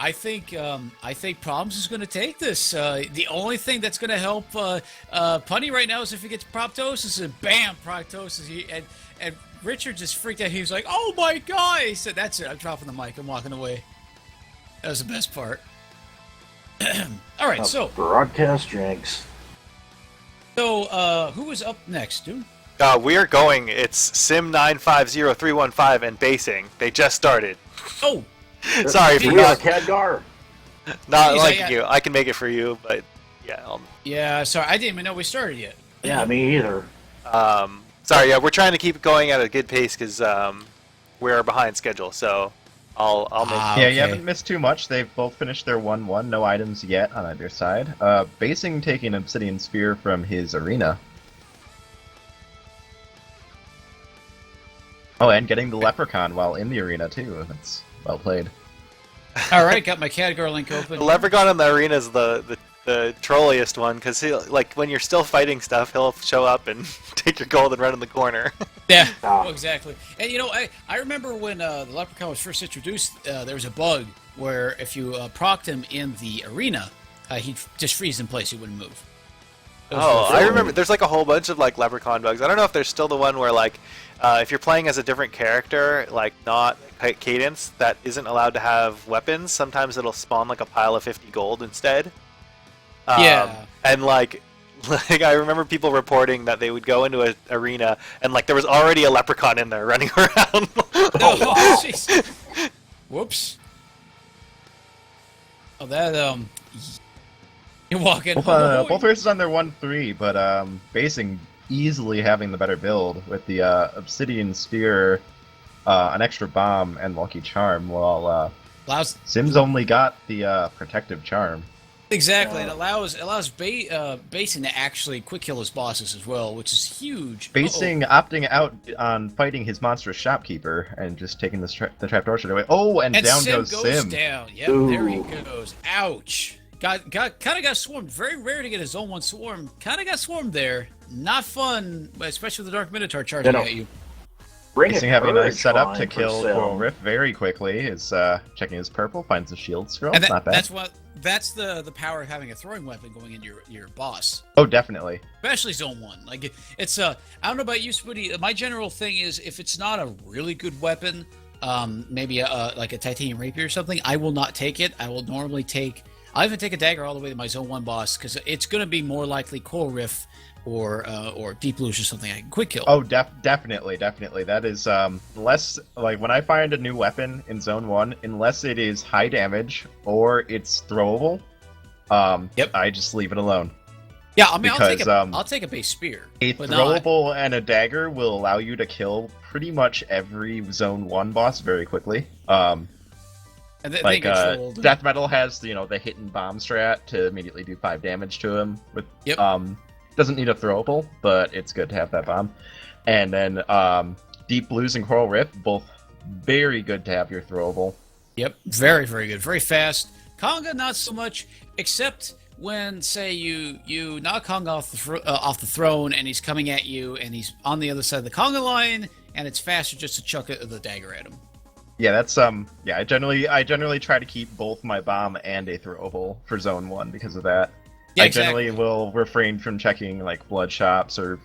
I think Problems is going to take this. The only thing that's going to help Punny right now is if he gets proptosis, and bam, proptosis. And Richard just freaked out. He was like, "Oh my god!" He said, "That's it. I'm dropping the mic. I'm walking away." That was the best part. All right, so broadcast drinks. So who is up next, dude? We are going. It's Sim950315 and Bacing. They just started. Oh, sorry for not Khadgar. Not liking you. I can make it for you, but yeah. Yeah, sorry, I didn't even know we started yet. Yeah, me either. Sorry, yeah, we're trying to keep it going at a good pace because we're behind schedule. So I'll make. Yeah, you haven't missed too much. They've both finished their 1-1. No items yet on either side. Bacing taking Obsidian Spear from his arena. Oh, and getting the Leprechaun while in the arena too. That's well played. All right, got my Khadgar link open. The Leprechaun in the arena is the trolliest one because he like when you're still fighting stuff, he'll show up and take your gold and run in the corner. Yeah, oh, exactly. And you know, I remember when the Leprechaun was first introduced, there was a bug where if you procced him in the arena, he'd just freeze in place. He wouldn't move. Oh, I remember. There's like a whole bunch of like Leprechaun bugs. I don't know if there's still the one where like if you're playing as a different character, like not Cadence, that isn't allowed to have weapons. Sometimes it'll spawn like a pile of 50 gold instead. Yeah. And like I remember people reporting that they would go into an arena and like there was already a Leprechaun in there running around. Oh, jeez. Whoops. Oh, that you're walking. Both races on their 1-3, but Bacing easily having the better build with the Obsidian Spear, an extra bomb, and Lucky Charm, while Sim's only got the Protective Charm. Exactly, it allows Bacing to actually quick kill his bosses as well, which is huge. Bacing opting out on fighting his monstrous shopkeeper and just taking the trapdoor straight away. Oh, and down Sim goes Sim. Down. Yep, there he goes. Ouch. Kind of got swarmed. Very rare to get a zone 1 swarm. Kind of got swarmed there. Not fun, especially with the Dark Minotaur charging at you. Bacing having a nice setup to kill Coral Rift very quickly. Is checking his purple, finds the shield scroll. And not bad. That's the power of having a throwing weapon going into your boss. Oh, definitely. Especially zone 1. Like it's I don't know about you, Spoody. My general thing is if it's not a really good weapon, maybe like a titanium rapier or something, I will not take it. I will normally take. I'll even take a dagger all the way to my zone 1 boss because it's going to be more likely Coral Rift or Deep Blues or something I can quick kill. Oh, definitely. That is less like when I find a new weapon in zone 1, unless it is high damage or it's throwable. I just leave it alone. Yeah, I mean, because, I'll take a base spear. A throwable and a dagger will allow you to kill pretty much every zone 1 boss very quickly. And like Death Metal has the hit and bomb strat to immediately do 5 damage to him. With doesn't need a throwable, but it's good to have that bomb. And then Deep Blues and Coral Rift, both very good to have your throwable. Yep, very, very good. Very fast. Conga, not so much, except when, say, you knock Conga off the throne and he's coming at you and he's on the other side of the Conga line and it's faster just to chuck the dagger at him. Yeah, that's I generally try to keep both my bomb and a throwable for zone 1 because of that. Yeah, I generally will refrain from checking like blood shops or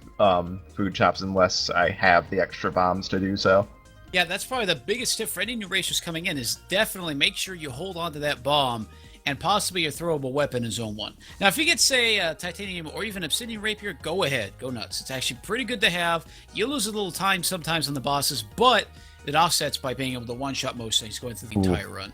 food shops unless I have the extra bombs to do so. Yeah, that's probably the biggest tip for any new racers coming in is definitely make sure you hold on to that bomb and possibly a throwable weapon in zone 1. Now, if you get, say, titanium or even obsidian rapier, go ahead, go nuts. It's actually pretty good to have. You lose a little time sometimes on the bosses, but it offsets by being able to one-shot most things going through the entire run.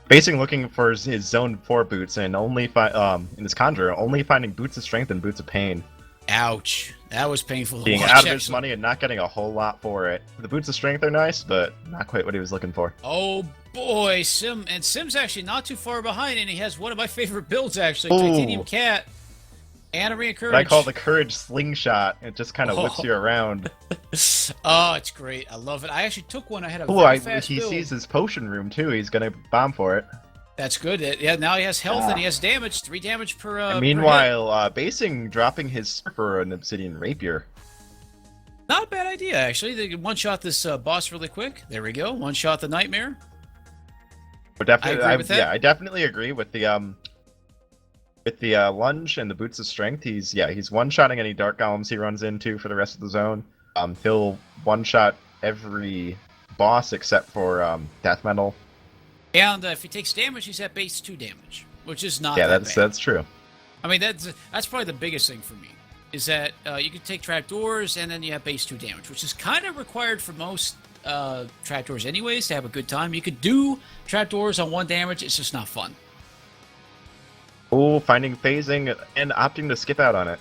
Bacing looking for his zone 4 boots and only in his Conjurer, only finding boots of strength and boots of pain. Ouch. That was painful. Being out of his money and not getting a whole lot for it. The boots of strength are nice, but not quite what he was looking for. Oh boy, Sim's actually not too far behind, and he has one of my favorite builds actually, Titanium Cat. And a Courage. I call the Courage Slingshot. It just kind of whips you around. Oh, it's great. I love it. I actually took one. I had a very fast build. He sees his potion room, too. He's going to bomb for it. That's good. Yeah, now he has health and he has damage. 3 damage per and meanwhile, Bacing dropping his for an Obsidian Rapier. Not a bad idea, actually. They can one-shot this boss really quick. There we go. One-shot the Nightmare. But definitely, I agree with that. Yeah, I definitely agree with the lunge and the boots of strength. He's one-shotting any dark golems he runs into for the rest of the zone. He'll one-shot every boss except for death metal. And if he takes damage, he's at base 2 damage, which is not Yeah, that that's bad. that's true. I mean, that's probably the biggest thing for me, is that you can take trapdoors and then you have base 2 damage, which is kind of required for most trapdoors anyways to have a good time. You could do trapdoors on 1 damage, it's just not fun. Oh, finding phasing and opting to skip out on it.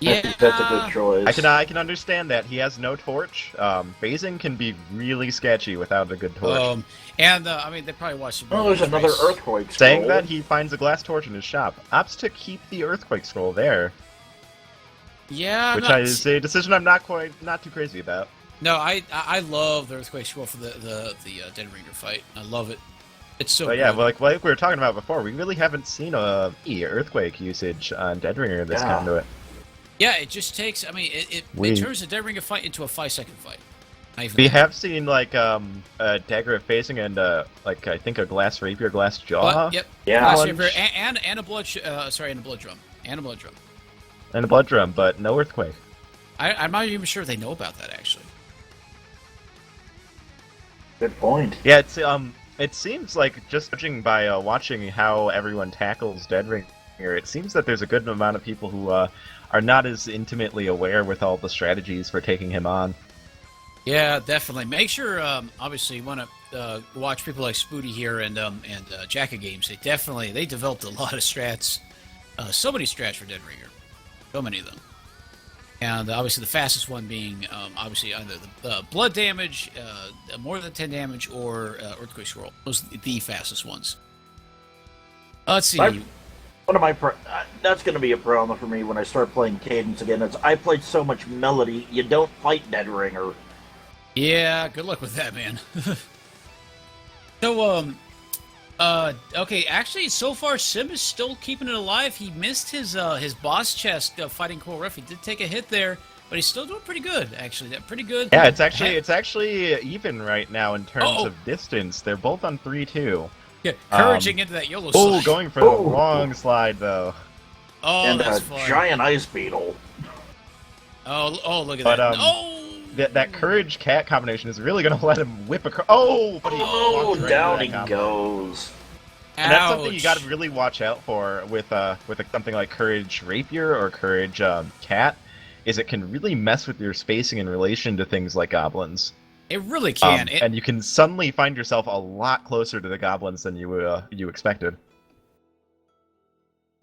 Yeah, That's a good choice. I can understand that. He has no torch. Phasing can be really sketchy without a good torch. I mean, they probably watched. Oh, there's another earthquake scroll. Saying that, he finds a glass torch in his shop. Opts to keep the earthquake scroll there, Yeah, which is a decision I'm not too crazy about. No, I love the earthquake scroll for the Dead Ringer fight. I love it. It's so. But yeah, good. like we were talking about before, we really haven't seen a earthquake usage on Dead Ringer in this conduit. Yeah, it just takes. I mean, it turns the Dead Ringer fight into a 5-second fight. We have seen like a dagger of phasing and like I think a glass rapier, glass jaw. Yep. Yeah. Glass rapier and a blood. Sorry, and a blood drum. And a blood drum. And a blood drum, but no earthquake. I'm not even sure if they know about that actually. Good point. Yeah, it seems like, just judging by watching how everyone tackles Dead Ringer, it seems that there's a good amount of people who are not as intimately aware with all the strategies for taking him on. Yeah, definitely. Make sure, obviously, you want to watch people like Spoody here and Jacka Games. They developed a lot of strats, so many strats for Dead Ringer, so many of them. And obviously, the fastest one being obviously either the blood damage, more than 10 damage, or earthquake scroll. Those are the fastest ones. Let's see. One of my that's going to be a problem for me when I start playing Cadence again. I played so much Melody. You don't fight Dead Ringer. Yeah, good luck with that, man. So, okay, actually, so far, Sim is still keeping it alive. He missed his boss chest fighting Coral Ruff. He did take a hit there, but he's still doing pretty good, actually. Pretty good. Yeah, it's actually even right now in terms of distance. They're both on 3-2. Yeah, couraging into that YOLO slide. Oh, going for the long slide, though. Oh, And that's a fun. giant ice beetle. Oh, look at But, that. Oh! That courage cat combination is really going to let him whip across. Oh, but he walked right Down into he that combo. goes. And that's something you got to really watch out for with something like Courage Rapier or Courage Cat, is it can really mess with your spacing in relation to things like goblins. It really can. And you can suddenly find yourself a lot closer to the goblins than you expected.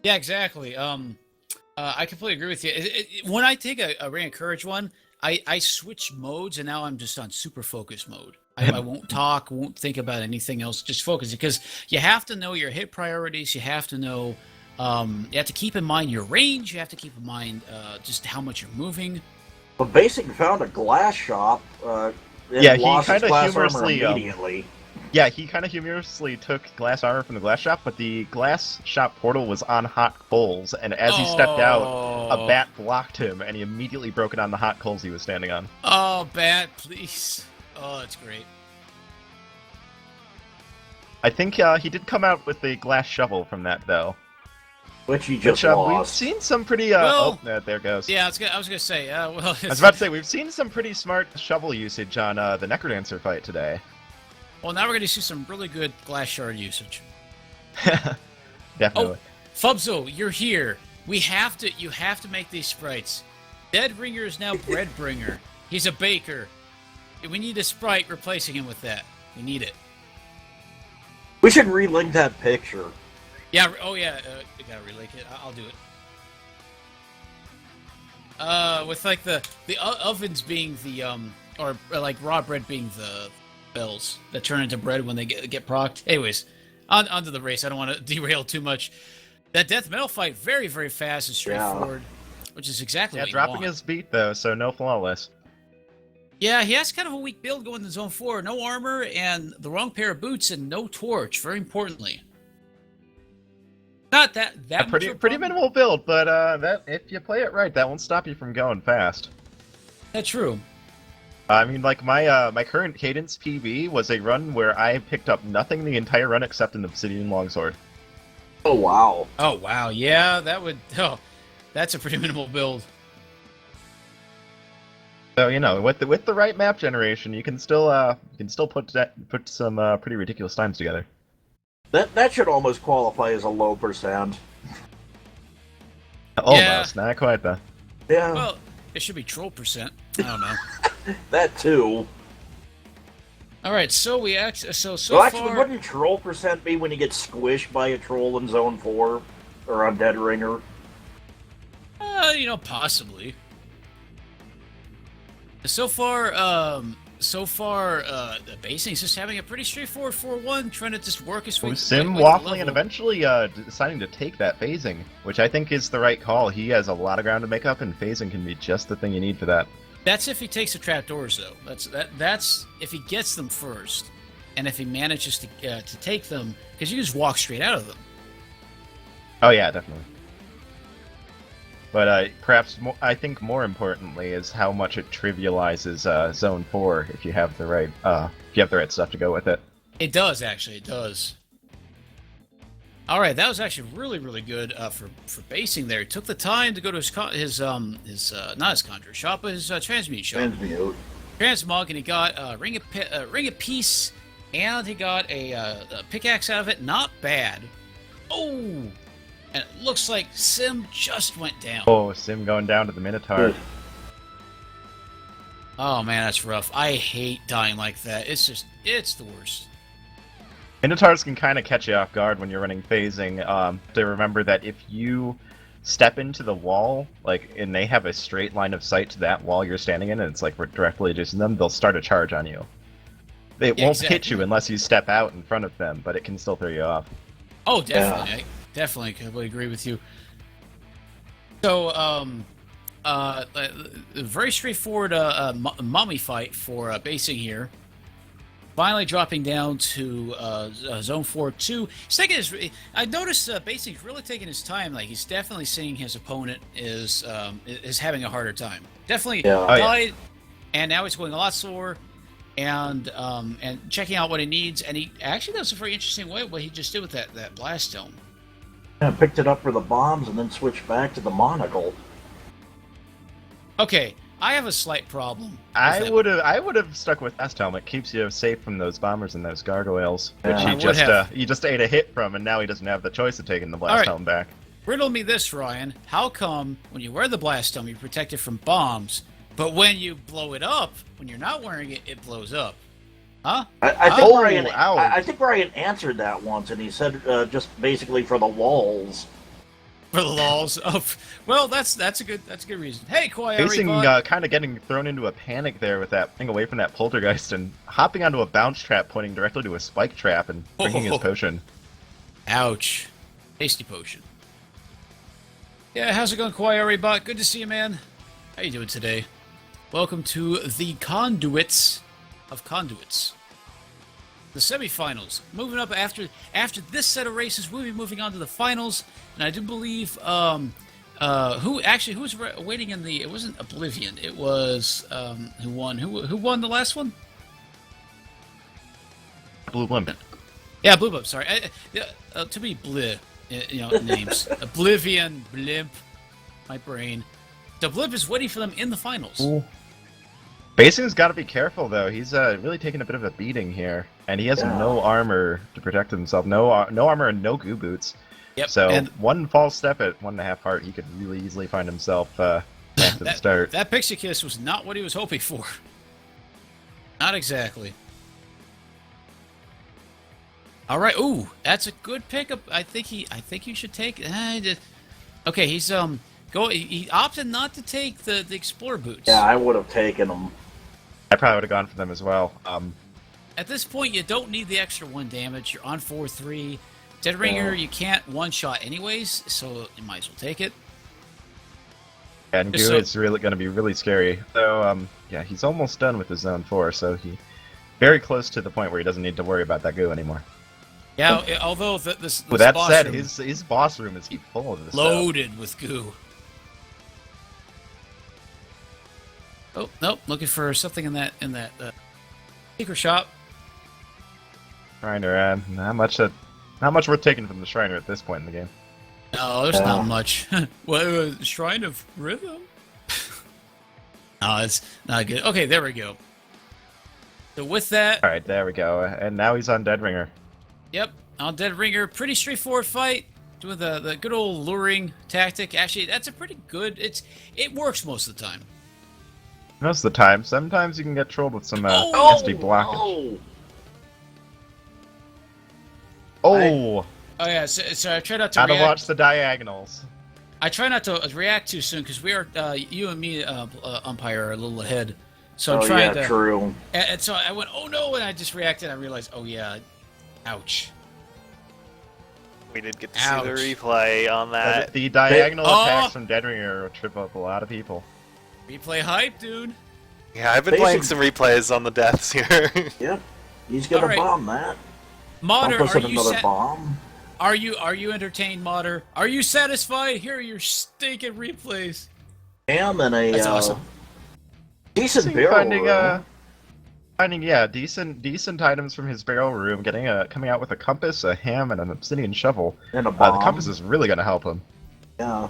Yeah, exactly. I completely agree with you. When I take a Ring of Courage one, I switch modes, and now I'm just on super focus mode. I won't talk, won't think about anything else, just focus. Because you have to know your hit priorities. You have to know, you have to keep in mind your range. You have to keep in mind just how much you're moving. But Bacing found a glass shop. And Yeah, he lost his kinda glass armor humorously, immediately. Yeah, he kind of humorously took glass armor from the glass shop, but the glass shop portal was on hot coals, and as he stepped out, a bat blocked him, and he immediately broke it on the hot coals he was standing on. Oh, bat, please. Oh, that's great. I think he did come out with a glass shovel from that, though. Which he just We've lost. seen some pretty... Well, there it goes. Yeah, I was gonna say. Well, I was about to say, we've seen some pretty smart shovel usage on the Necrodancer fight today. Well, now we're gonna see some really good glass shard usage. Definitely. Oh, Fubzo, you're here. You have to make these sprites. Dead Ringer is now Bread Bringer. He's a baker. We need a sprite replacing him with that. We need it. We should relink that picture. Yeah. Oh yeah. We gotta relink it. I'll do it. With like the ovens being the or like raw bread being the bells that turn into bread when they get procced. Anyways, onto the race. I don't want to derail too much. That death metal fight, very very fast and straightforward, which is exactly what you dropping want. his beat though, so no flawless. Yeah, he has kind of a weak build going to Zone 4. No armor and the wrong pair of boots and no torch, very importantly. Not that Pretty minimal build, but that if you play it right, that won't stop you from going fast. That's true. I mean, like my current cadence PB was a run where I picked up nothing the entire run except an Obsidian Longsword. Oh wow. Oh wow, yeah, that would. Oh, that's a pretty minimal build. So with the right map generation, you can still put some pretty ridiculous times together. That should almost qualify as a low percent. Almost, not quite though. Yeah, Well, it should be troll percent. I don't know. that too. All right, so we actually so Well, actually, far. wouldn't troll percent be when you get squished by a troll in Zone 4 or on Dead Ringer? Possibly. So far, the Bacing's just having a pretty straightforward 4-1, trying to just work his way. Sim way waffling and eventually deciding to take that phasing, which I think is the right call. He has a lot of ground to make up, and phasing can be just the thing you need for that. That's if he takes the trapdoors, though. That's if he gets them first, and if he manages to take them, because you just walk straight out of them. Oh yeah, definitely. But perhaps I think more importantly is how much it trivializes Zone 4 if you have the right stuff to go with it. It does actually. It does. All right, that was actually really, really good for Bacing there. He took the time to go to not his conjure shop, but his transmute shop. Transmog, and he got ring of peace, and he got a pickaxe out of it. Not bad. Oh. And it looks like Sim just went down. Oh, Sim going down to the Minotaur. Oh man, that's rough. I hate dying like that. It's the worst. Minotaurs can kind of catch you off guard when you're running phasing. To remember that if you step into the wall, and they have a straight line of sight to that wall you're standing in, and it's like we're directly adjacent to them, they'll start a charge on you. It won't hit you unless you step out in front of them, but it can still throw you off. Oh, definitely. Yeah. Definitely, completely agree with you. So, very straightforward mummy fight for Bacing here. Finally dropping down to Zone 4-2. Second is, I noticed Bacing's really taking his time. Like, he's definitely seeing his opponent is having a harder time. Definitely died, and now he's going a lot slower. And checking out what he needs, and he actually does a very interesting way what he just did with that blast dome. Yeah, picked it up for the bombs and then switched back to the monocle. Okay, I have a slight problem. I would have stuck with Blast Helmet. Keeps you safe from those bombers and those gargoyles, which he just ate a hit from, and now he doesn't have the choice of taking the Blast Helmet back. Riddle me this, Ryan. How come when you wear the Blast Helmet, you're protected from bombs, but when you blow it up, when you're not wearing it, it blows up? Huh? I think Ryan answered that once, and he said just basically for the walls. For the lols. Oh, well, that's a good reason. Hey, Koi, Bacing kind of getting thrown into a panic there with that thing away from that poltergeist and hopping onto a bounce trap, pointing directly to a spike trap and drinking his potion. Ouch! Tasty potion. Yeah, how's it going, Koi, Bot? Good to see you, man. How you doing today? Welcome to the conduits of conduits. The semifinals. Moving up after this set of races, we'll be moving on to the finals, and I do believe who's waiting in the. It wasn't Oblivion. It was who won? Who won the last one? Blue Blimp. Yeah, Blue Blimp. Sorry, to be bleh, names. Oblivion, Blimp. My brain. The Blimp is waiting for them in the finals. Ooh. Bacing's got to be careful, though. He's really taking a bit of a beating here, and he has no armor to protect himself. No armor and no goo boots. Yep. So one false step at 1.5 heart, he could really easily find himself back to the start. That Pixie Kiss was not what he was hoping for. Not exactly. All right. Ooh, that's a good pickup. I think you should take. Okay, he's He opted not to take the Explorer boots. Yeah, I would have taken them. I probably would have gone for them as well. At this point, you don't need the extra 1 damage. You're on 4-3. Dead Ringer, you can't one-shot anyways, so you might as well take it. And Goo is really going to be really scary. So, yeah, he's almost done with his Zone 4, so he's very close to the point where he doesn't need to worry about that Goo anymore. Yeah, although this with that boss said, room, his boss room is full of this loaded stuff. with Goo. Oh nope, looking for something in that secret shop. Shriner, not much worth taking from the Shriner at this point in the game. No, there's not much. Well, Shrine of Rhythm. No, it's not good. Okay, there we go. So with that, All right, there we go. And now he's on Dead Ringer. yep, on Dead Ringer, pretty straightforward fight. Doing the good old luring tactic. Actually, that's a pretty good. It works most of the time. Most of the time. Sometimes you can get trolled with some Oh! nasty blockage. Oh, Oh! Oh yeah, so I try not to Gotta react. watch the diagonals. I try not to react too soon because we are you and me umpire are a little ahead. So I'm oh trying yeah, to. true. And so I went, oh no, and I just reacted. I realized, oh yeah, ouch. We did get to see Ouch. the replay on that. The diagonal Oh! attacks from Dead Ringer will trip up a lot of people. Replay hype, dude. Yeah, I've been playing some replays on the deaths here. Yep, he's gonna Alright. bomb that. Modder, Dump us are in you another bomb. are you entertained, Modder? Are you satisfied? Here are your stinking replays. Ham and a That's awesome. decent barrel Finding decent items from his barrel room, coming out with a compass, a ham, and an obsidian shovel. and a The bomb. compass is really going to help him, Yeah.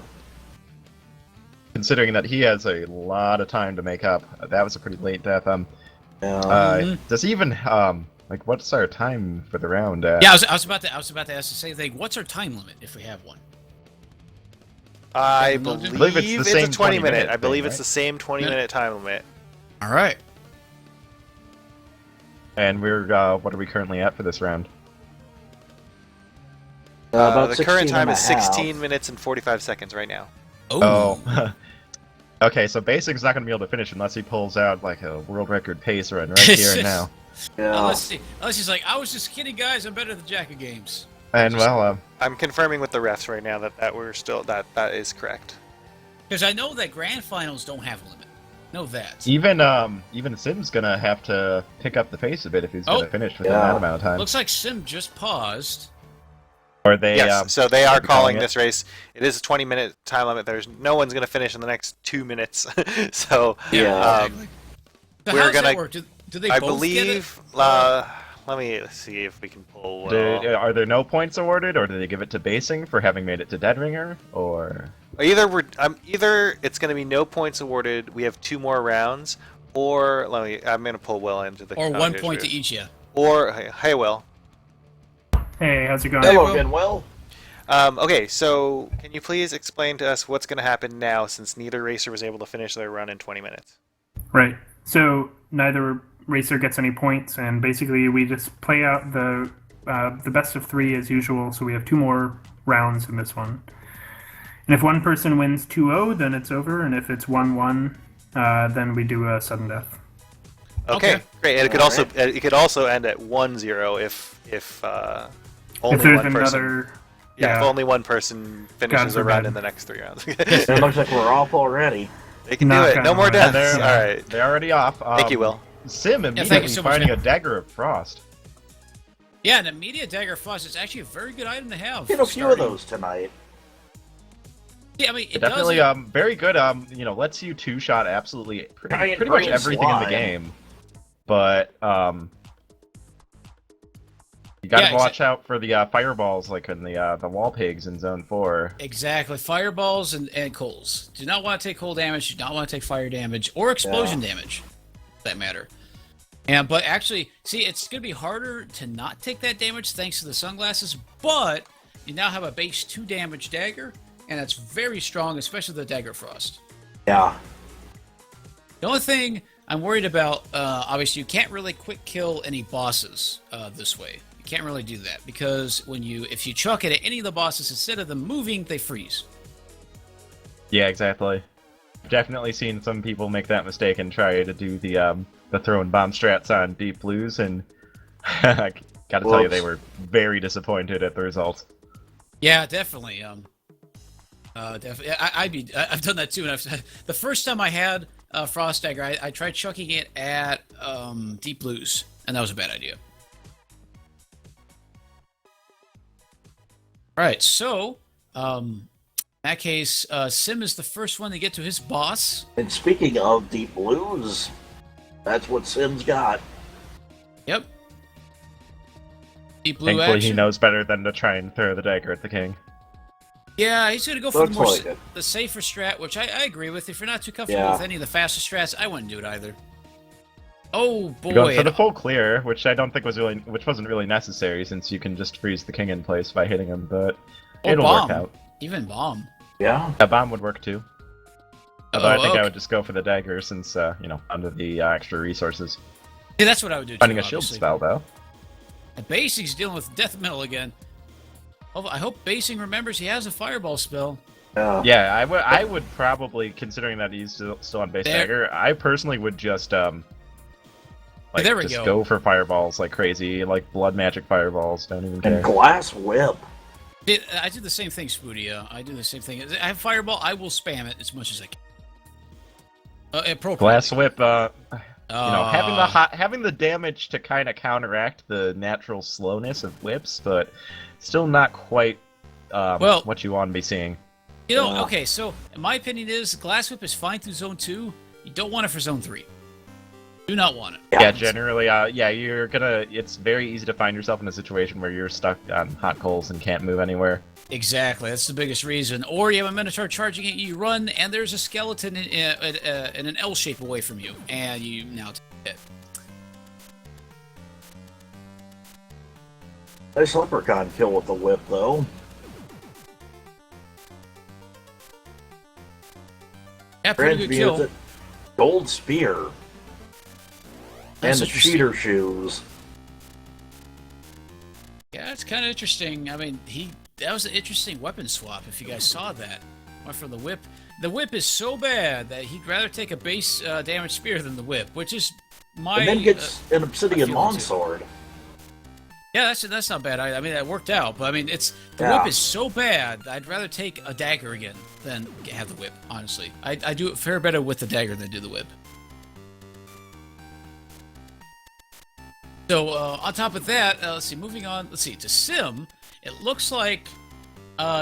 considering that he has a lot of time to make up. That was a pretty late death. Yeah. Does he even what's our time for the round? Yeah, I was about to ask the same thing. What's our time limit if we have one? I believe believe it's the it's same a 20 minute. 20-minute I believe thing, it's right? the same 20-minute time limit. All right. And we're what are we currently at for this round? About The 16 current time and a is half. 16 minutes and 45 seconds right now. Oh. Okay, so Basing's not going to be able to finish unless he pulls out like a world record pace run right here and now. Yeah. Unless he's like, I was just kidding, guys. I'm better than Jack of Games. And well, I'm confirming with the refs right now that we're still that is correct. Because I know that grand finals don't have a limit. Know that. even Sim's gonna have to pick up the pace a bit if he's gonna finish within Yeah. that amount of time. Looks like Sim just paused. Or they Yes, so they are calling it. this race. It is a 20-minute time limit. There's no one's going to finish in the next 2 minutes. So Yeah. Exactly. So we're how does gonna- that work? Do they I both get it? believe. Let me see if we can pull. Are there no points awarded, or do they give it to Basing for having made it to Dead Ringer, or Either it's going to be no points awarded. We have 2 more rounds, or I'm going to pull Will into the. Or 1 commentators point to booth. each, yeah. Or hey Will. Hey, how's it going? Hello Will. again, Will. Okay, so can you please explain to us what's going to happen now, since neither racer was able to finish their run in 20 minutes? Right. So neither racer gets any points, and basically we just play out the best of 3 as usual. So we have 2 more rounds in this one. And if one person wins 2-0, then it's over, and if it's 1-1, then we do a sudden death. Okay, Okay. great. And it could also end at 1-0 if only If there's one person. another, Yeah, if only one person finishes a run forbid. in the next 3 rounds. It looks like we're off already. They can do Knock it. No on more wood. deaths. All right. they're already off. Thank you, Will. Sim thank you immediately so much, finding man. a dagger of frost. Yeah, and a Media Dagger Frost is actually a very good item to have. Get a few of starting. those tonight. Yeah, I mean, it Definitely, does. very good. Lets you 2-shot absolutely Giant pretty much green everything in the slime. game. But you gotta Yeah, watch out for the fireballs, like in the wall pigs in Zone 4. Exactly. Fireballs and coals. Do not want to take cold damage. Do not want to take fire damage or explosion damage, for that matter. And but actually, see, it's going to be harder to not take that damage thanks to the sunglasses. But you now have a base 2 damage dagger, and that's very strong, especially the Dagger Frost. Yeah. The only thing I'm worried about, obviously, you can't really quick kill any bosses this way. You can't really do that because if you chuck it at any of the bosses, instead of them moving, they freeze. Yeah, exactly. Definitely seen some people make that mistake and try to do the throwing bomb strats on Deep Blues, and I gotta tell you, they were very disappointed at the result. Yeah, definitely. Definitely. I've done that too. And the first time I had Frost Dagger, I tried chucking it at Deep Blues, and that was a bad idea. All right, so that case, Sim is the first one to get to his boss. And speaking of deep blues, that's what Sim's got. Yep. Deep blue Thankfully, action. he knows better than to try and throw the dagger at the king. Yeah, he's going to go for Looks like it. the safer strat, which I agree with. If you're not too comfortable with any of the faster strats, I wouldn't do it either. Oh boy! You're going for the full clear, which I don't think wasn't really necessary, since you can just freeze the king in place by hitting him. But it'll bomb. work out. Even bomb. Yeah. A bomb would work too. Although I think okay. I would just go for the dagger, since under the extra resources. Yeah, that's what I would do. Finding too, a shield obviously. spell though. And Bacing's dealing with death metal again. Oh, I hope Bacing remembers he has a fireball spell. Yeah. Yeah, I would probably, considering that he's still on base dagger, I personally would just there we go for fireballs like crazy, like blood magic fireballs. Don't even care. And glass whip. I do the same thing, Spoodia. I do the same thing. I have fireball. I will spam it as much as I can. Appropriately. Glass whip. Having the damage to kind of counteract the natural slowness of whips, but still not quite what you want to be seeing. You know, okay, so my opinion is Glass Whip is fine through Zone 2. You don't want it for Zone 3. Do not want it. Yeah, generally, it's very easy to find yourself in a situation where you're stuck on hot coals and can't move anywhere. Exactly, that's the biggest reason. Or you have a Minotaur charging at you, you run, and there's a skeleton in an L shape away from you, and you now take it. Nice leprechaun kill with the whip, though. Yeah, pretty good kill. Gold spear. That's And the cheater shoes. Yeah, it's kind of interesting. I mean, that was an interesting weapon swap, if you guys saw that. Went for the whip. The whip is so bad that he'd rather take a base damage spear than the whip, which is my... And then gets an obsidian longsword. Yeah, that's not bad. I mean, that worked out, but I mean, the whip is so bad, I'd rather take a dagger again than have the whip, honestly. I do it fare better with the dagger than do the whip. So, on top of that, let's see, moving on, to Sim, it looks like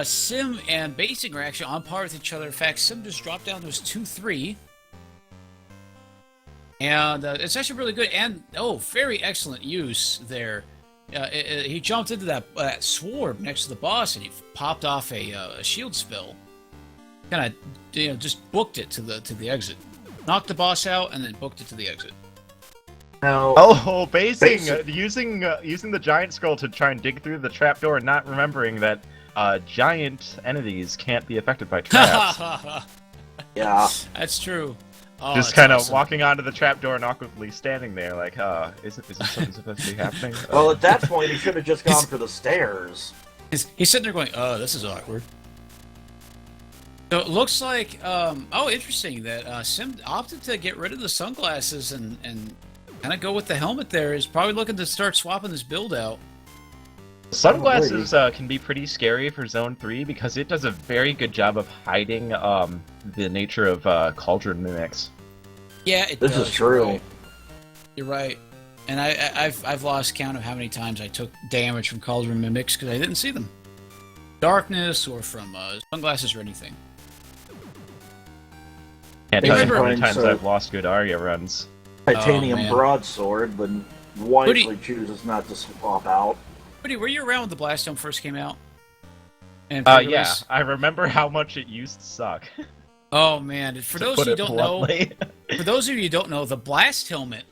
Sim and Bacing are actually on par with each other. In fact, Sim just dropped down to his 2-3. And it's actually really good, and, very excellent use there. He jumped into that sword next to the boss, and he popped off a shield spell. Kind of, just booked it to the exit. Knocked the boss out, and then booked it to the exit. Now, Bacing using the giant scroll to try and dig through the trapdoor, and not remembering that giant entities can't be affected by traps. yeah. That's true. Oh, just kind of walking onto the trapdoor and awkwardly standing there, like, isn't something supposed to be happening? Well, at that point, he should have just gone for the stairs. He's sitting there going, this is awkward. So it looks like, interesting that Sim opted to get rid of the sunglasses and kind of go with the helmet there. He's probably looking to start swapping this build out. Sunglasses can be pretty scary for Zone 3 because it does a very good job of hiding the nature of Cauldron mimics. Yeah, it does. This is true. You're right. And I've lost count of how many times I took damage from Cauldron mimics because I didn't see them. Darkness or from sunglasses or anything. Can't tell you how many times I've lost good Arya runs. Titanium broadsword, but wisely chooses not to swap out. Buddy, were you around when the Blast Dome first came out? And yeah, I remember how much it used to suck. Oh man, for those of you who don't know, the Blast Helmet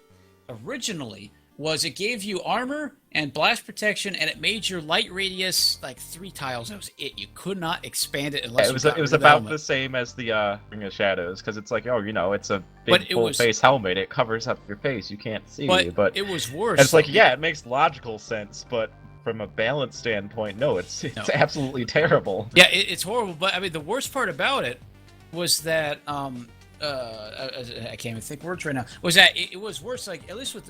originally was, it gave you armor and blast protection, and it made your light radius like 3 tiles. That was it. You could not expand it unless it was about the same as the Ring of Shadows, because it's like, it's a big full face helmet. It covers up your face. You can't see. But it was worse. It's like, it makes logical sense, but from a balance standpoint, no, it's absolutely terrible. Yeah, it's horrible. But I mean, the worst part about it was that I can't even think words right now. Was that it was worse? Like, at least with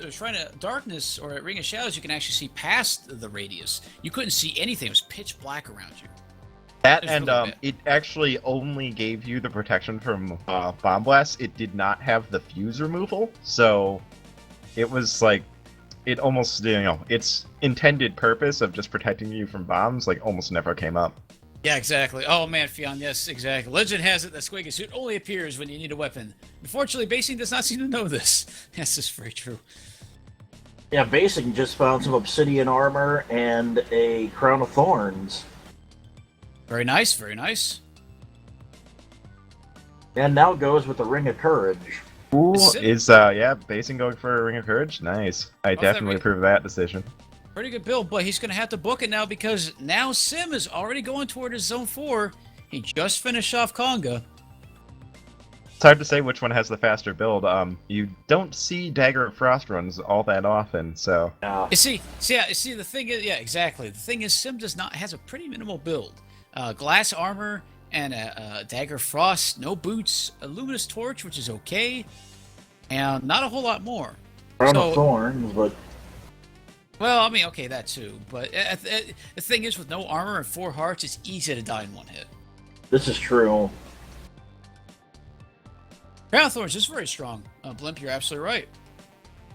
Darkness or Ring of Shadows, you can actually see past the radius. You couldn't see anything. It was pitch black around you. That and it actually only gave you the protection from bomb blasts. It did not have the fuse removal, so it was like, it almost, its intended purpose of just protecting you from bombs, like, almost never came up. Yeah, exactly. Oh man, Fionn, yes, exactly. Legend has it that Squigga suit only appears when you need a weapon. Unfortunately, Bacing does not seem to know this. Yes, this is very true. Yeah, Bacing just found some obsidian armor and a crown of thorns. Very nice, very nice. And now goes with the ring of courage. Ooh, Sim- yeah, Basing going for a Ring of Courage? Nice. I that definitely ring- approve of that decision. Pretty good build, but he's going to have to book it now because now Sim is already going toward his zone 4. He just finished off Conga. It's hard to say which one has the faster build. You don't see Dagger of Frost runs all that often, so... Yeah. You see, the thing is, yeah, exactly. The thing is, Sim has a pretty minimal build. Glass armor and a Dagger Frost, no boots, a Luminous Torch, which is okay, and not a whole lot more. Crown So- of thorns, but Well, I mean, okay, that too. But the thing is, with no armor and 4 hearts, it's easy to die in one hit. this is true. Crown of Thorns is very strong. Blimp, you're absolutely right.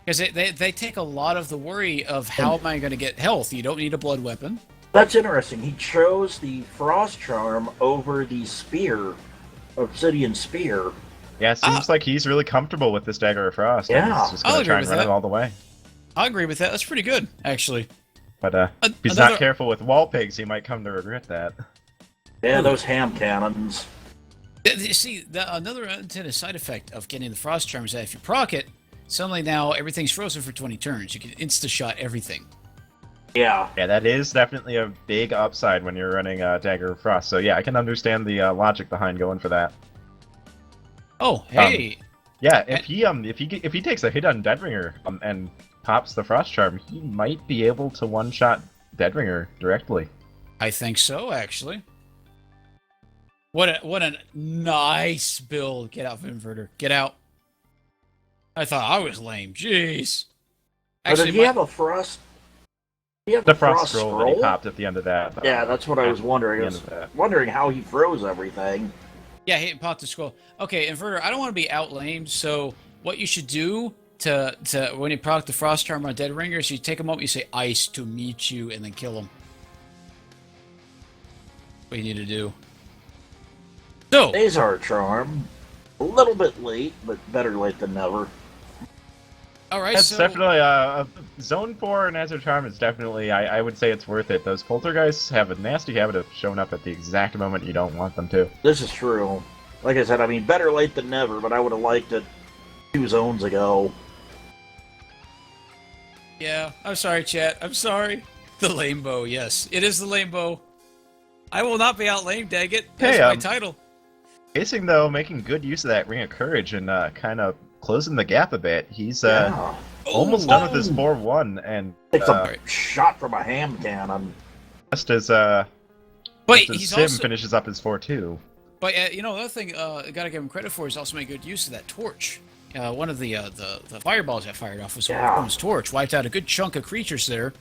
Because they take a lot of the worry of how am I going to get health. You don't need a blood weapon. That's interesting. He chose the frost charm over the spear, obsidian spear. Yeah, it seems like he's really comfortable with this Dagger of Frost. and Yeah. he's just I'll gonna agree try and with run that. it all the way. I agree with that. That's pretty good, actually. But if he's Another- not careful with wall pigs, he might come to regret that. Yeah, those ham cannons. You see, another unintended side effect of getting the Frost Charm is that if you proc it, suddenly now everything's frozen for 20 turns. You can insta-shot everything. Yeah. Yeah, that is definitely a big upside when you're running Dagger of Frost. So yeah, I can understand the logic behind going for that. Oh, hey! Yeah, if he takes a hit on Deadringer and pops the Frost Charm, he might be able to one-shot Deadringer directly. I think so, actually. What a nice build. Get out, Inverter. Get out. I thought I was lame. Jeez. But did he have a frost? Did he have The a Frost Scroll that he popped at the end of that. Yeah, that's what I was wondering. I At the was end of that. wondering how he froze everything. Yeah, he popped the scroll. Okay, Inverter, I don't want to be out-lamed, so what you should do to when you proc the Frost Charm on Dead Ringers, you take a moment, you say ice to meet you, and then kill him. What you need to do. So, Azar charm. A little bit late, but better late than never. alright, That's so... definitely Zone 4 and Azure Charm is definitely, I would say it's worth it. Those poltergeists have a nasty habit of showing up at the exact moment you don't want them to. This is true. Like I said, I mean, better late than never, but I would have liked it 2 zones ago. Yeah, I'm sorry, chat. I'm sorry. The lame bow, yes. It is the lame bow. I will not be out lame, dang it. That's Hey, my title. Basing, though, making good use of that Ring of Courage and kind of closing the gap a bit. He's Yeah. almost done with his 4-1, and Takes a shot from a ham cannon. just as But just as he's Sim also... finishes up his 4-2. But you know, another thing I gotta give him credit for is also made good use of that torch. One of the fireballs that fired off was Yeah. his torch, wiped out a good chunk of creatures there.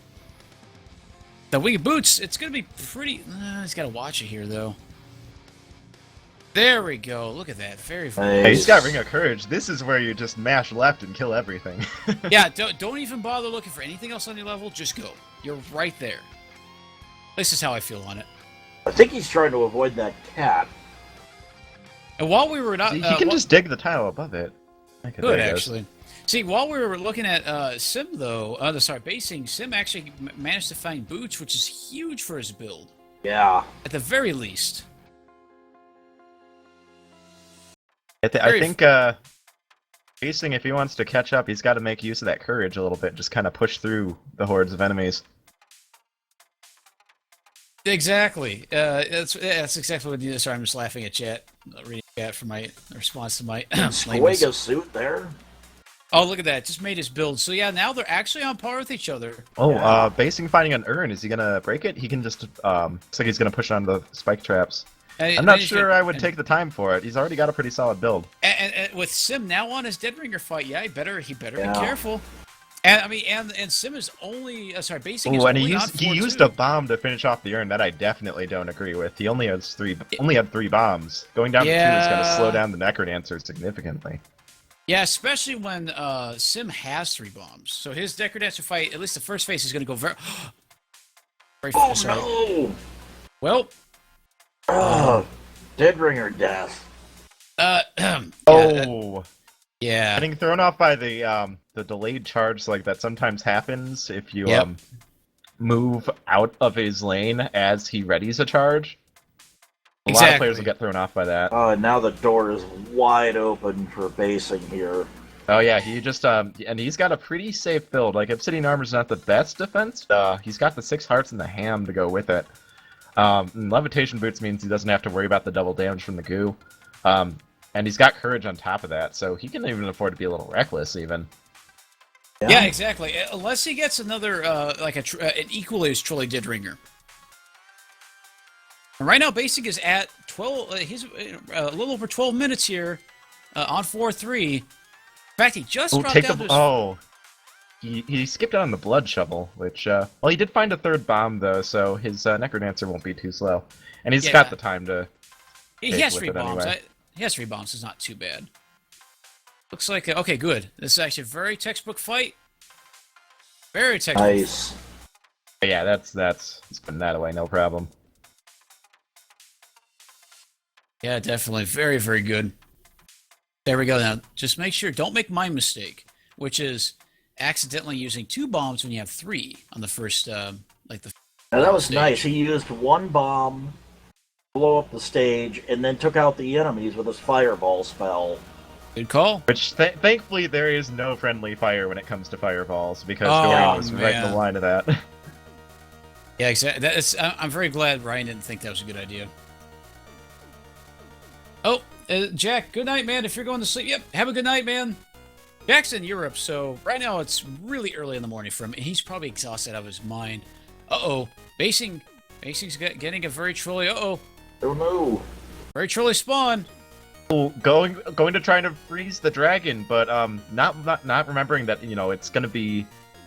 The winged boots, it's gonna be pretty. He's gotta watch it here though. There we go. Look at that. Very, very. Hey, he's got Ring of Courage. This is where you just mash left and kill everything. Yeah, don't even bother looking for anything else on your level. Just go. You're right there. This is how I feel on it. I think he's trying to avoid that cat. And while we were not, he can just dig the tile above it. Okay, good there it goes. actually. See, while we were looking at Sim though, Basing, Sim actually managed to find boots, which is huge for his build, Yeah. at the very least. I think Basing, if he wants to catch up, he's got to make use of that courage a little bit. Just kind of push through the hordes of enemies. Exactly. That's exactly what you did. Sorry, I'm just laughing at chat, reading chat for my response to my lameness. Squigga suit there. Oh, look at that! Just made his build. So yeah, now they're actually on par with each other. Oh, Yeah. Basing finding an urn. Is he gonna break it? He can just looks like he's gonna push on the spike traps. And- I'm not and he's sure gonna- I would take the time for it. He's already got a pretty solid build. And with Sim now on his Dead Ringer fight, yeah, he better Yeah. be careful. And I mean, and Sim is only Basing is Oh, and only he on used 4-2. a bomb to finish off the urn. That I definitely don't agree with. He only has only had 3 bombs. Going down to 2 is gonna Yeah. slow down the Necrodancer significantly. Yeah, especially when Sim has 3 bombs. So his Necrodancer fight, at least the first phase, is going to go very. Very Oh sorry. no! Well, Oh, Dead Ringer death. Oh, Yeah. getting thrown off by the delayed charge like that sometimes happens if you Yep. move out of his lane as he readies a charge. A lot of players will get thrown off by that. Oh, and now the door is wide open for Bacing here. Oh yeah, he just and he's got a pretty safe build. Like Obsidian Armor's not the best defense. He's got the 6 hearts and the ham to go with it. And Levitation Boots means he doesn't have to worry about the double damage from the goo. And he's got courage on top of that, so he can even afford to be a little reckless even. Yeah, exactly. Unless he gets another an equally as truly Dead Ringer. And right now, Basic is at 12. He's a little over 12 minutes here on 4-3. In fact, he just dropped down to his... he skipped out on the Blood Shovel, which well, he did find a 3rd bomb though, so his Necrodancer won't be too slow, and he's got the time to. He has 3 bombs. Anyway. He has 3 bombs. It's not too bad. Looks like okay, good. This is actually a very textbook fight. Very textbook. Nice. Yeah, that's putting that away, no problem. Yeah, definitely. Very, very good. There we go. Now, just make sure, don't make my mistake, which is accidentally using 2 bombs when you have 3 on the first, Now that was stage. nice. He used 1 bomb, blow up the stage, and then took out the enemies with his fireball spell. Good call. Which, thankfully, there is no friendly fire when it comes to fireballs, because Oh, Dorian was right in man. the line of that. Yeah, exactly. I'm very glad Ryan didn't think that was a good idea. Oh, Jack, good night, man. If you're going to sleep, yep, have a good night, man. Jack's in Europe, so right now it's really early in the morning for him. He's probably exhausted out of his mind. Uh-oh. Basing's getting a very trolly. Uh-oh. Oh no. Very trolly spawn. going to try to freeze the dragon, but not remembering that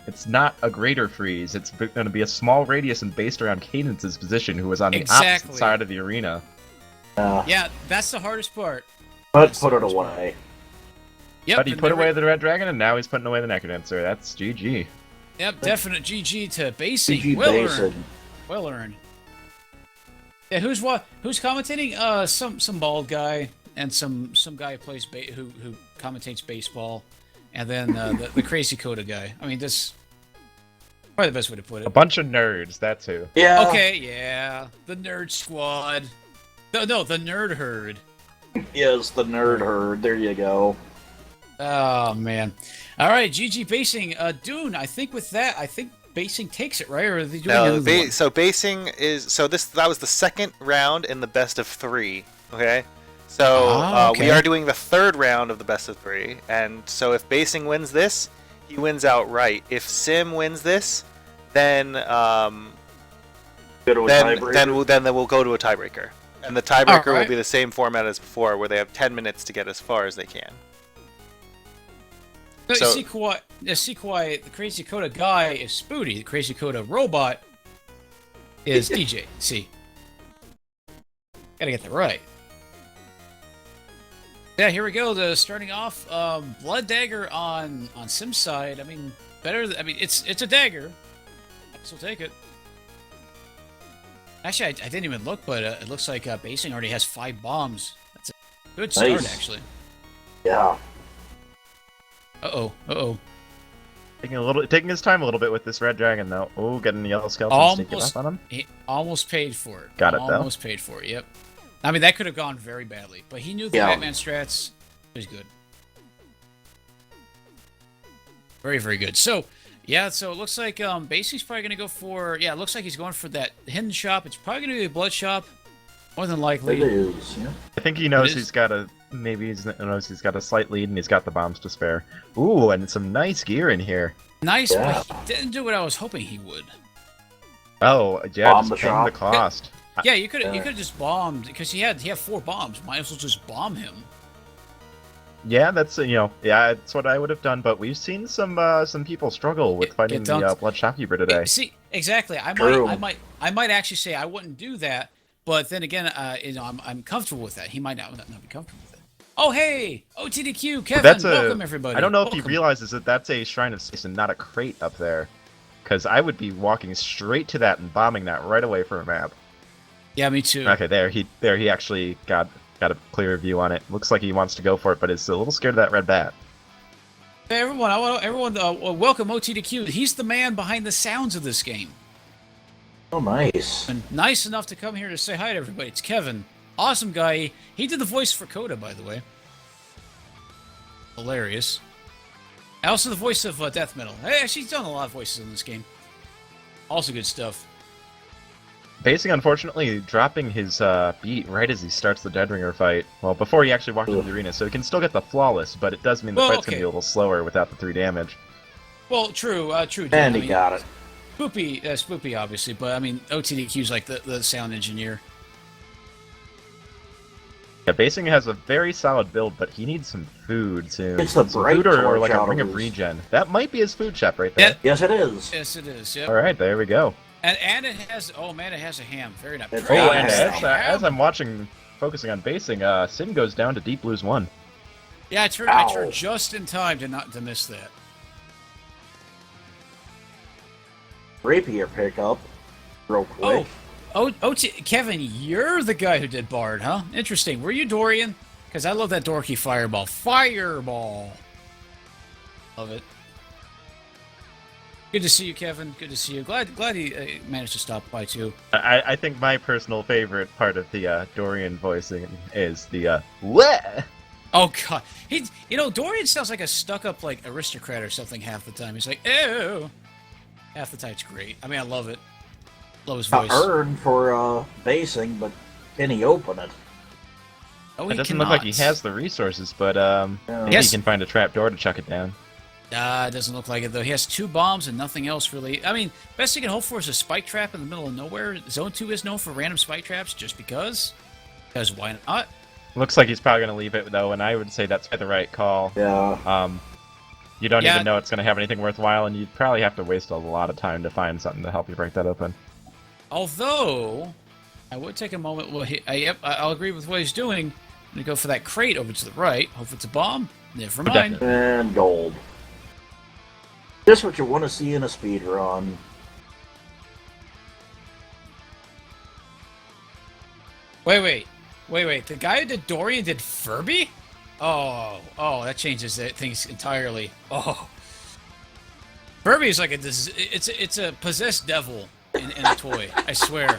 it's not a greater freeze. It's going to be a small radius and based around Cadence's position, who was on the opposite side of the arena. Yeah, that's the hardest part. But put it away. Yep. But he put away the red dragon, and now he's putting away the Necrodancer. That's GG. Yep, definite GG to Bacing. GG Well Bacing. earned. Well earned. Yeah, who's commentating? Some bald guy and some guy who plays who commentates baseball, and then the crazy Coda guy. I mean, this probably the best way to put it. A bunch of nerds. That's who. Yeah. Okay, yeah, the nerd squad. No, the nerd herd. Yes, the nerd herd. There you go. Oh man! All right, GG Bacing. Dune. I think with that, Bacing takes it, right? Or are they doing another one? So Bacing is that was the 2nd round in the best of 3. Okay, so we are doing the 3rd round of the best of 3, and so if Bacing wins this, he wins outright. If Sim wins this, then Go to a tiebreaker. then we'll go to a tiebreaker, and the tiebreaker Alright. will be the same format as before, where they have 10 minutes to get as far as they can. So, see why the Crazy Coda guy is Spooty. The Crazy Coda robot is DJ. See, gotta get that right. Yeah, here we go. Starting off, Blood Dagger on Sim's side. I mean, it's a dagger. I can still take it. Actually, I didn't even look, but it looks like Bacing already has 5 bombs. That's a good start, Nice. actually. Yeah. Uh-oh. Taking his time a little bit with this red dragon though. Oh, getting the yellow skeleton sneaking up on him. He almost paid for it. Got it, though. Almost paid for it, yep. I mean, that could have gone very badly, but he knew the Batman strats. It was good. Very, very good. So, yeah, so it looks like Basic's probably going to go for... Yeah, it looks like he's going for that hidden shop. It's probably going to be a blood shop, more than likely. It is, yeah. I think he knows he's got a slight lead and he's got the bombs to spare. Ooh, and some nice gear in here. Nice, Yeah. but he didn't do what I was hoping he would. Oh, yeah, Bomb just the paying shop. the cost. Yeah, you could have just bombed, because he had 4 bombs. Might as well just bomb him. Yeah, that's that's what I would have done. But we've seen some people struggle with fighting the blood shopkeeper today. See, exactly. True. I might actually say I wouldn't do that, but then again, I'm comfortable with that. He might not be comfortable with it. Oh hey, OTDQ, Kevin, welcome everybody. I don't know if he Welcome. realizes that that's a Shrine of Space and not a crate up there, because I would be walking straight to that and bombing that right away from a map. Yeah, me too. Okay, there he actually got a clearer view on it. Looks like he wants to go for it, but is a little scared of that red bat. Hey, everyone, I want everyone welcome OT to Q. He's the man behind the sounds of this game. Oh, nice. And nice enough to come here to say hi to everybody. It's Kevin. Awesome guy. He did the voice for Coda, by the way. Hilarious. Also the voice of Death Metal. Hey, she's done a lot of voices in this game. Also good stuff. Bacing, unfortunately, dropping his beat right as he starts the Deadringer fight. Well, before he actually walked into the arena, so he can still get the flawless, but it does mean the fight's going to be a little slower without the 3 damage. Well, true, true. And he got it. Spoopy, obviously, but I mean, OTDQ's like the sound engineer. Yeah, Bacing has a very solid build, but he needs some food soon. It's the some bright food or torch like a out ring of of his- regen. That might be his food shop right there. Yeah. Yes, it is. Yes, it is. Yep. All right, there we go. And it has. Oh man, it has a ham. Very nice. It's Oh, got and ham. as I'm focusing on Bacing, Sim goes down to Deep Blues 1. Yeah, I turned just in time to miss that. Rapier pickup. Real quick. Kevin, you're the guy who did Bard, huh? Interesting. Were you Dorian? Because I love that dorky fireball. Fireball. Love it. Good to see you, Kevin. Good to see you. Glad he managed to stop by too. I think my personal favorite part of the Dorian voicing is the "Wah!" Oh god, Dorian sounds like a stuck-up like aristocrat or something half the time. He's like, ew. Half the time it's great. I mean, I love it. Love his voice. Earned for basing, but can he open it? Oh, It doesn't look like he has the resources, but maybe Yes. he can find a trap door to chuck it down. It doesn't look like it, though. He has 2 bombs and nothing else, really. I mean, best he can hope for is a spike trap in the middle of nowhere. Zone 2 is known for random spike traps, just because. Because why not? Looks like he's probably going to leave it, though, and I would say that's the right call. Yeah. You don't Yeah. even know it's going to have anything worthwhile, and you'd probably have to waste a lot of time to find something to help you break that open. Although, I would take a moment. Well, I'll agree with what he's doing. I'm going to go for that crate over to the right. Hope it's a bomb. Never mind. Definitely. And gold. Just what you want to see in a speed run. Wait. The guy who did Dorian did Furby? Oh, that changes things entirely. Oh. Furby is like it's a possessed devil in a toy, I swear.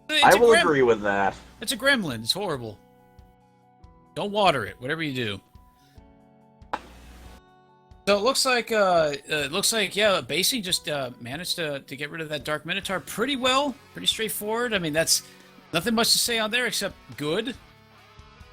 I will agree with that. It's a gremlin. It's horrible. Don't water it, whatever you do. So it looks like Bacing just managed to get rid of that Dark Minotaur pretty well. Pretty straightforward. I mean, that's nothing much to say on there except good.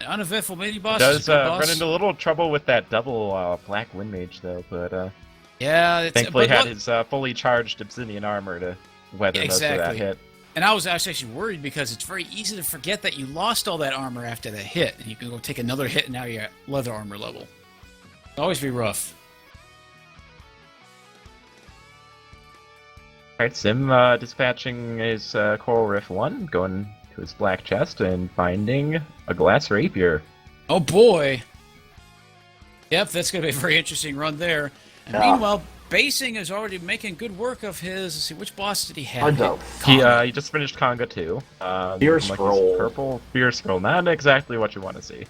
An uneventful mini boss. Does run into a little trouble with that double Black Wind Mage, though, but yeah, thankfully had his fully charged Obsidian armor to weather most of that hit. And I was actually worried because it's very easy to forget that you lost all that armor after that hit, and you can go take another hit, and now you're at leather armor level. It'll always be rough. Alright, Sim dispatching his Coral Rift 1, going to his black chest and finding a glass rapier. Oh boy! Yep, that's going to be a very interesting run there. And Yeah. meanwhile, Bacing is already making good work of his. Let's see, which boss did he have? I don't. He just finished Conga 2. Fear looking like his Scroll. Purple Fear Scroll. Not exactly what you want to see.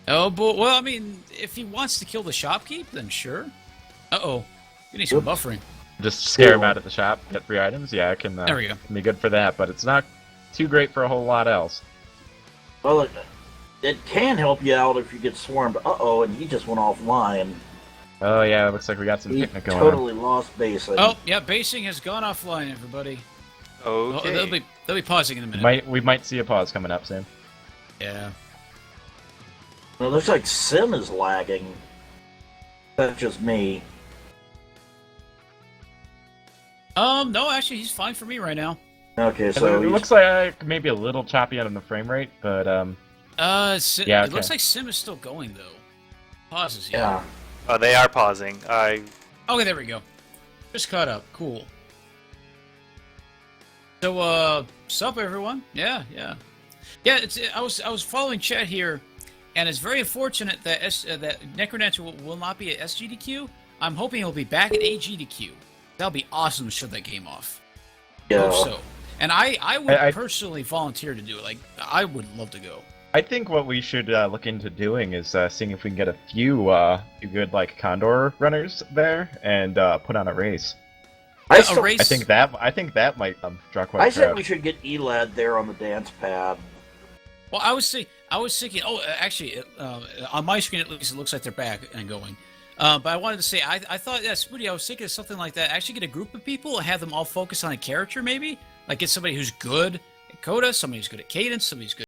Oh boy! Well, I mean, if he wants to kill the shopkeep, then sure. Uh-oh. You need some Oops. buffering. Just scare him out at the shop, get free items. Yeah, it can, There we go. can be good for that, but it's not too great for a whole lot else. Well, it can help you out if you get swarmed. Uh-oh, and he just went offline. Oh yeah, it looks like we got some He picnic going totally lost basing. Oh, yeah, Bacing has gone offline, everybody. Oh, Okay. they'll be pausing in a on. minute. We might see a pause coming up soon. Yeah. It looks like Sim is lagging. That's just me. No, actually, he's fine for me right now. Okay, So so it looks like maybe a little choppy on the frame rate, but Yeah, Yeah, it looks okay. like Sim is still going, though. Pauses, yeah. Oh, they are pausing. Okay, there we go. Just caught up. Cool. So, sup, everyone? Yeah. Yeah, I was following chat here, and it's very unfortunate that that Necronancer will not be at SGDQ. I'm hoping he'll be back at AGDQ. That'll be awesome to show that game off. Yeah. Hope so. And I would I- personally volunteer to do it. Like, I would love to go. I think what we should look into doing is seeing if we can get a few good like Condor runners there and put on a race. I, A still, race. I think that might draw quite I a said crowd. we should get Elad there on the dance pad. Well, I was thinking. Oh, actually, on my screen at least, it looks like they're back and going. But I wanted to say, I thought, yeah, Spoody, I was thinking of something like that. Actually, get a group of people and have them all focus on a character, maybe. Like get somebody who's good at Coda, somebody who's good at Cadence, somebody who's good